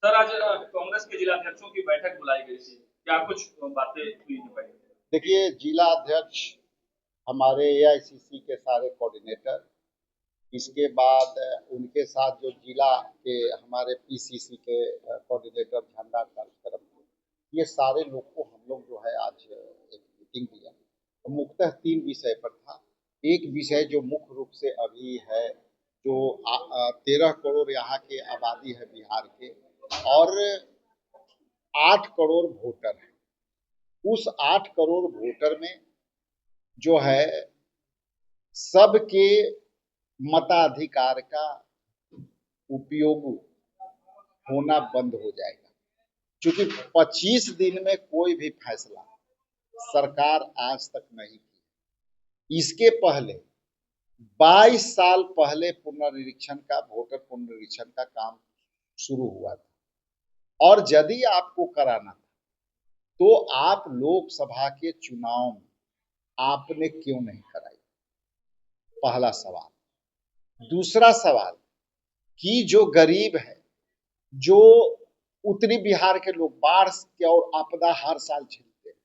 Sir आज कांग्रेस के जिला अध्यक्षों की बैठक बुलाई गई थी, क्या कुछ बातें हुई थी बैठक में? देखिए, जिला अध्यक्ष हमारे एआईसीसी के सारे कोऑर्डिनेटर, इसके बाद उनके साथ जो जिला के हमारे पीसीसी के कोऑर्डिनेटर झंडा कार्यक्रम थे, ये सारे लोग को हम लोग जो है आज एक मीटिंग दिया। तो मुख्यतः 3 विषय पर था। एक विषय जो मुख्य रूप से अभी है, जो 13 करोड़ यहाँ के आबादी है बिहार के, और 8 करोड़ वोटर है। उस 8 करोड़ वोटर में जो है सबके मताधिकार का उपयोग होना बंद हो जाएगा, क्योंकि 25 दिन में कोई भी फैसला सरकार आज तक नहीं की। इसके पहले 22 साल पहले वोटर पुनरीक्षण का काम शुरू हुआ था, और यदि आपको कराना था तो आप लोकसभा के चुनाव में आपने क्यों नहीं कराई? पहला सवाल। दूसरा सवाल कि जो गरीब है, जो उत्तरी बिहार के लोग बाढ़ के और आपदा हर साल झेलते हैं,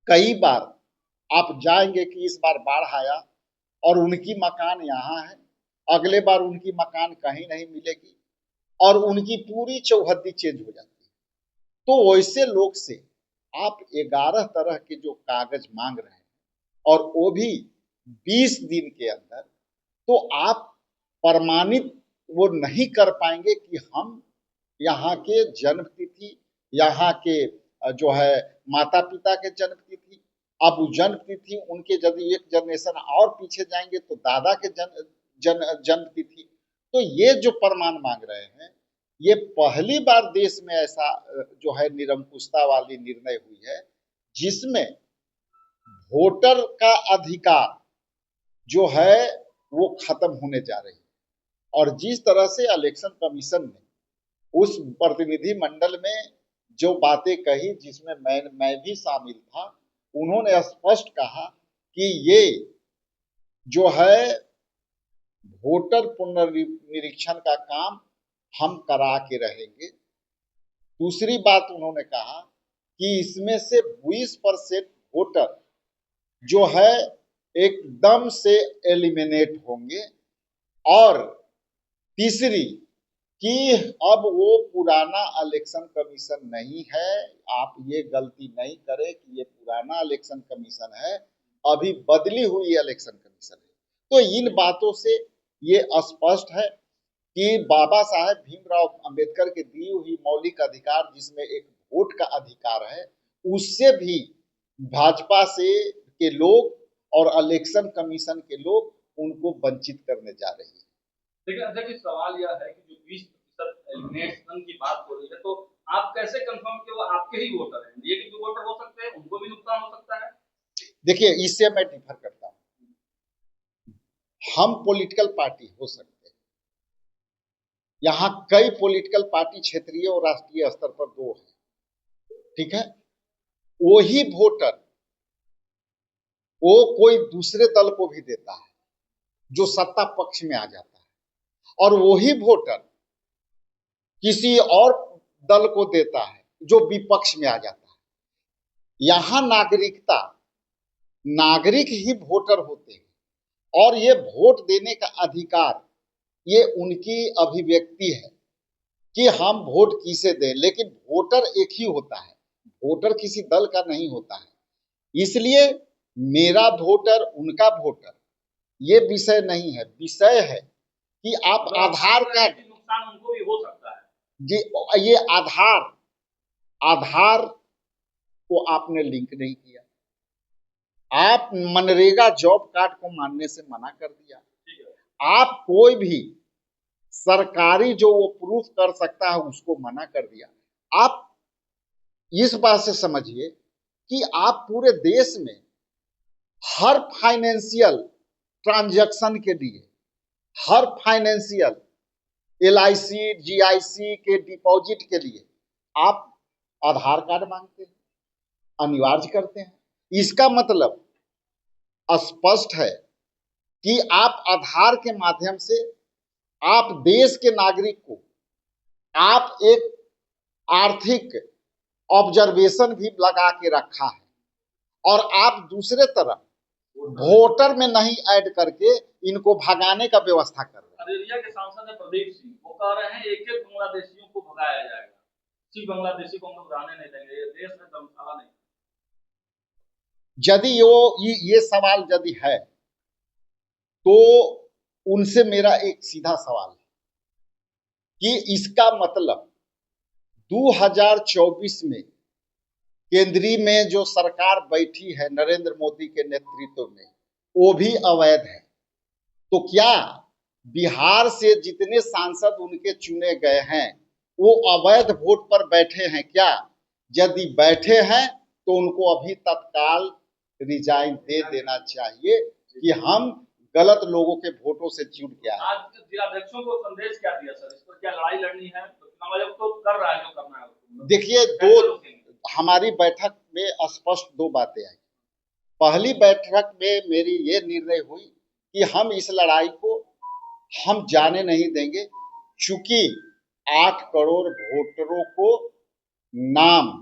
कई बार आप जाएंगे कि इस बार बाढ़ आया और उनकी मकान यहाँ है, अगले बार उनकी मकान कहीं नहीं मिलेगी और उनकी पूरी चौहद्दी चेंज हो जाती है। तो वैसे लोग से आप 11 तरह के जो कागज मांग रहे हैं, और वो भी 20 दिन के अंदर, तो आप प्रमाणित वो नहीं कर पाएंगे कि हम यहाँ के जन्म तिथि, यहाँ के जो है माता पिता के जन्म तिथि, अब जन्म तिथि उनके यदि एक जनरेशन और पीछे जाएंगे तो दादा के जन्म तिथि। तो ये जो प्रमाण मांग रहे हैं, ये पहली बार देश में ऐसा जो है निरंकुशता वाली निर्णय हुई है, जिसमें वोटर का अधिकार जो है वो खत्म होने जा रही है। और जिस तरह से इलेक्शन कमीशन ने उस प्रतिनिधि मंडल में जो बातें कही, जिसमें मैं भी शामिल था, उन्होंने स्पष्ट कहा कि ये जो है वोटर पुनर्निरीक्षण का काम हम करा के रहेंगे। दूसरी बात उन्होंने कहा कि इसमें से 20% वोटर जो है एकदम से एलिमिनेट होंगे, और तीसरी कि अब वो पुराना इलेक्शन कमीशन नहीं है। आप ये गलती नहीं करें कि ये पुराना इलेक्शन कमीशन है, अभी बदली हुई इलेक्शन कमीशन है। तो इन बातों से ये स्पष्ट है कि बाबा साहेब भीमराव अंबेडकर के दी हुई मौलिक अधिकार, जिसमें एक वोट का अधिकार है, उससे भी भाजपा से के लोग और इलेक्शन कमीशन के लोग उनको वंचित करने जा रही है। देखिए अध्यक्ष, सवाल यह है कि जो 20% एलिमिनेशन की बात हो रही है, तो आप कैसे कंफर्म कि वो आपके ही वोटर हैं? ये भी वोटर हो सकते हैं, उनको भी नुकसान हो सकता है। देखिए, इससे मैं डिफर करता हूं। हम पॉलिटिकल पार्टी हो सकते हैं, यहाँ कई पॉलिटिकल पार्टी क्षेत्रीय और राष्ट्रीय स्तर पर 2 है, ठीक है। वही वोटर वो कोई दूसरे दल को भी देता है जो सत्ता पक्ष में आ जाता है, और वही वोटर किसी और दल को देता है जो विपक्ष में आ जाता है। यहाँ नागरिक ही वोटर होते हैं, और ये वोट देने का अधिकार ये उनकी अभिव्यक्ति है कि हम वोट किसे दें, लेकिन वोटर एक ही होता है, वोटर किसी दल का नहीं होता है। इसलिए मेरा वोटर उनका वोटर ये विषय नहीं है। विषय है कि आप आधार कार्ड, नुकसान उनको भी हो सकता है जी, ये आधार को आपने लिंक नहीं किया, आप मनरेगा जॉब कार्ड को मानने से मना कर दिया, आप कोई भी सरकारी जो वो प्रूफ कर सकता है उसको मना कर दिया। आप इस बात से समझिए कि आप पूरे देश में हर फाइनेंशियल ट्रांजैक्शन के लिए, हर फाइनेंशियल LIC GIC के डिपॉजिट के लिए आप आधार कार्ड मांगते हैं, अनिवार्य करते हैं। इसका मतलब स्पष्ट है कि आप आधार के माध्यम से आप देश के नागरिक को आप एक आर्थिक ऑब्जर्वेशन भी लगा के रखा है, और आप दूसरे तरफ वोटर में नहीं ऐड करके इनको भगाने का व्यवस्था कर रहे हैं। अररिया के सांसद है प्रदीप सिंह, वो कह रहे हैं एक एक बांग्लादेशियों को भगाया जाएगा, किसी बांग्लादेशी को हम लोग रहने नहीं देंगे, ये देश में धर्मशाला नहीं। यदि ये सवाल यदि है तो उनसे मेरा एक सीधा सवाल है कि इसका मतलब 2024 में केंद्रीय में जो सरकार बैठी है नरेंद्र मोदी के नेतृत्व में, वो भी अवैध है। तो क्या बिहार से जितने सांसद उनके चुने गए हैं वो अवैध वोट पर बैठे हैं क्या? यदि बैठे हैं तो उनको अभी तत्काल रिजाइन दे देना चाहिए कि हम गलत लोगों के वोटों से जुड़ गया है। आज जिलाध्यक्षों को संदेश क्या दिया सर, इस पर क्या लड़ाई लड़नी है? चुनाव आयोग तो कर रहा है जो करना है। देखिए, हमारी बैठक में स्पष्ट दो बातें आई। पहली बैठक में मेरी ये निर्णय हुई कि हम इस लड़ाई को हम जाने नहीं देंगे, चूंकि 8 करोड़ वोटरों को नाम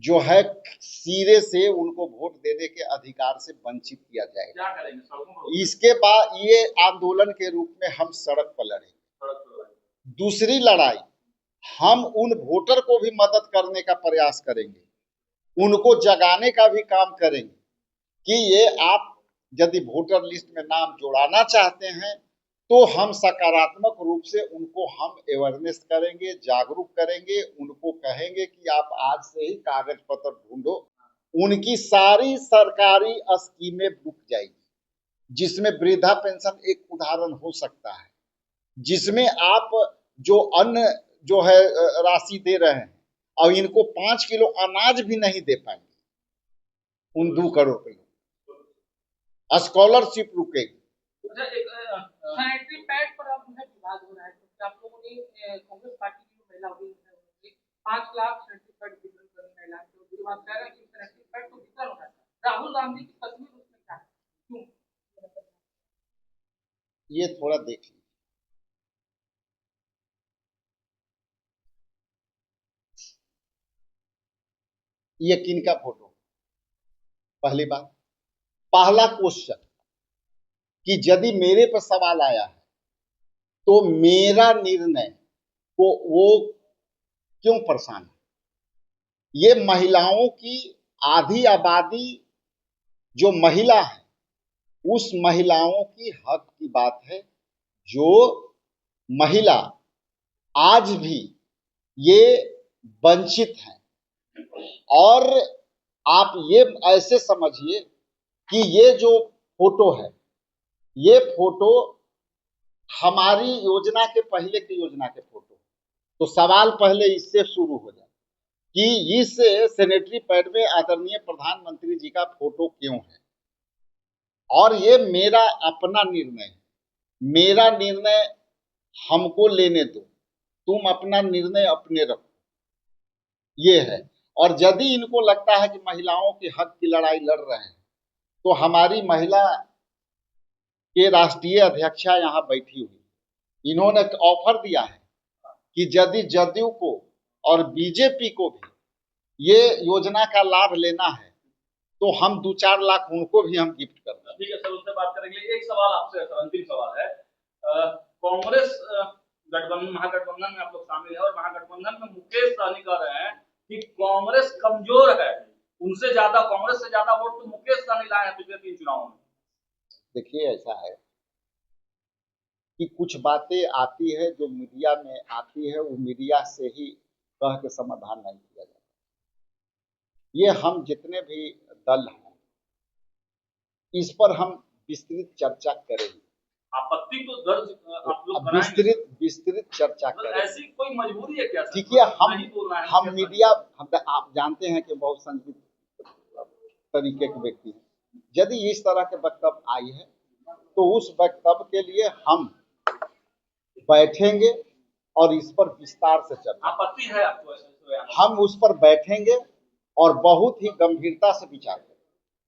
जो है सिरे से उनको वोट देने के अधिकार से वंचित किया जाएगा। क्या करेंगे? इसके बाद ये आंदोलन के रूप में हम सड़क पर लड़ेंगे। दूसरी लड़ाई, हम उन वोटर को भी मदद करने का प्रयास करेंगे, उनको जगाने का भी काम करेंगे कि ये आप यदि वोटर लिस्ट में नाम जोड़ाना चाहते हैं तो हम सकारात्मक रूप से उनको हम अवेयरनेस करेंगे, जागरूक करेंगे, उनको कहेंगे कि आप आज से ही कागज पत्र ढूंढो। उनकी सारी सरकारी स्कीमें रुक जाएगी, जिसमें वृद्धा पेंशन एक उदाहरण हो सकता है, जिसमें आप जो अन्न जो है राशि दे रहे हैं और इनको 5 किलो अनाज भी नहीं दे पाएंगे उन 2 करोड़ के लोग। स्कॉलरशिप रुकेगी। सैनिटरी पैड पर अब विवाद हो रहा है, तो आप लोगों ने कांग्रेस पार्टी की महिला हुई 5 लाख सैनिटरी पैड वितरण करने का ऐलान किया। विवाद कह रहा है कि सैनिटरी पैड तो वितरण होना था, राहुल गांधी की तस्वीर उसमें क्या है, क्यों? ये थोड़ा देख लीजिए। ये किनका फोटो? पहली बात, पहला क्वेश्चन कि यदि मेरे पर सवाल आया है तो मेरा निर्णय को वो क्यों परेशान है? ये महिलाओं की आधी आबादी जो महिला है, उस महिलाओं की हक की बात है, जो महिला आज भी ये वंचित हैं। और आप ये ऐसे समझिए कि ये जो फोटो है, ये फोटो हमारी योजना के पहले की योजना के फोटो। तो सवाल पहले इससे शुरू हो जाए कि इस सैनिटरी पैड में आदरणीय प्रधानमंत्री जी का फोटो क्यों है। और ये मेरा अपना निर्णय है, मेरा निर्णय हमको लेने दो, तुम अपना निर्णय अपने रखो, ये है। और यदि इनको लगता है कि महिलाओं के हक की लड़ाई लड़ रहे हैं, तो हमारी महिला के राष्ट्रीय अध्यक्षा यहाँ बैठी हुई, इन्होंने ऑफर दिया है कि यदि जदयू को और बीजेपी को भी ये योजना का लाभ लेना है तो हम 2-4 लाख उनको भी हम गिफ्ट कर दें। ठीक है सर, उससे बात करेंगे। एक सवाल आपसे सर, अंतिम सवाल है। कांग्रेस गठबंधन, महागठबंधन में आप लोग शामिल है और महागठबंधन में मुकेश सहनी कह रहे हैं कि कांग्रेस कमजोर है, उनसे ज्यादा, कांग्रेस से ज्यादा वोट तो मुकेश सहनी लाए हैं पिछले 3 चुनावों में। देखिए, ऐसा है कि कुछ बातें आती है जो मीडिया में आती है, वो मीडिया से ही कह के समाधान नहीं किया जाता। ये हम जितने भी दल हैं, इस पर हम विस्तृत चर्चा करेंगे। आपत्ति तो दर्ज आप लोग विस्तृत चर्चा करेंगे। ऐसी कोई मजबूरी है क्या? ठीक है, हम मीडिया, आप जानते हैं कि बहुत संजीव तरीके के व्यक्ति हैं। यदि इस तरह के वक्तव्य आई है तो उस वक्तव्य के लिए हम बैठेंगे और इस पर विस्तार से चर्चा। आपत्ति है आपको? हम उस पर बैठेंगे और बहुत ही गंभीरता से विचार करेंगे।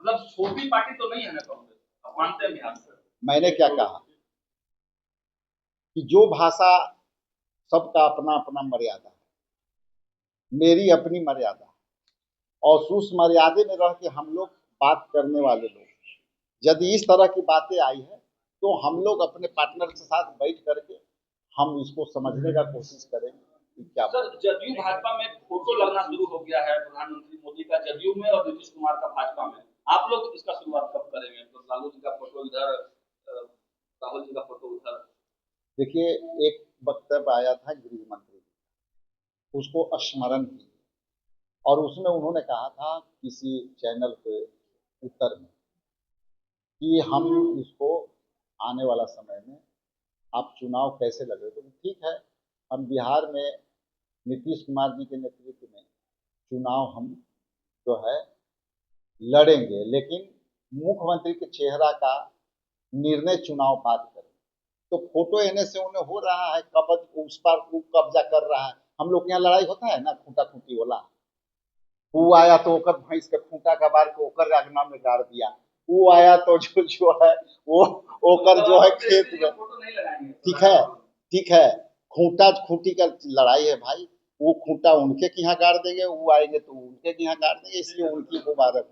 मतलब छोटी पार्टी तो नहीं है ना कांग्रेस, आप मानते हैं बिहार से? मैंने क्या कहा कि जो भाषा सबका अपना अपना मर्यादा है, मेरी अपनी मर्यादा है, और उस मर्यादे में रह के हम लोग बात करने वाले लोग, यदि इस तरह की बातें आई है तो हम लोग अपने पार्टनर के साथ बैठ करके हम इसको समझने का कोशिश करेंगे कि क्या। सर, जदयू भाजपा में फोटो लगना शुरू हो गया है प्रधानमंत्री मोदी का जदयू में और नीतीश कुमार का भाजपा में, आप लोग इसका शुरुआत कब करेंगे? तो लालू जी का फोटो इधर, राहुल जी का फोटो उधर। देखिए, एक वक्तव्य आया था गृह मंत्री, उसको स्मरण की, और उसमें उन्होंने कहा था किसी चैनल पे उत्तर में कि हम इसको आने वाला समय में आप चुनाव कैसे लगे, तो ठीक है, हम बिहार में नीतीश कुमार जी के नेतृत्व में चुनाव हम जो है लड़ेंगे, लेकिन मुख्यमंत्री के चेहरा का निर्णय चुनाव बाद करें। तो फोटो एने से उन्हें हो रहा है, कब्ज उस पर कब्जा कर रहा है। हम लोग के यहाँ लड़ाई होता है ना, खूंटा खूंटी वाला, वो आया तो ओकर भैंस के खूंटा का बार के ओकर अगना में गाड़ दिया, वो आया तो जो है वो ओकर जो है खेत में। फोटो नहीं लगाएंगे। ठीक है, खूंटा खूंटी का लड़ाई है भाई, वो खूंटा उनके यहाँ गाड़ देंगे, वो आएंगे तो उनके यहाँ गाड़ देंगे, इसलिए उनकी मुबारक।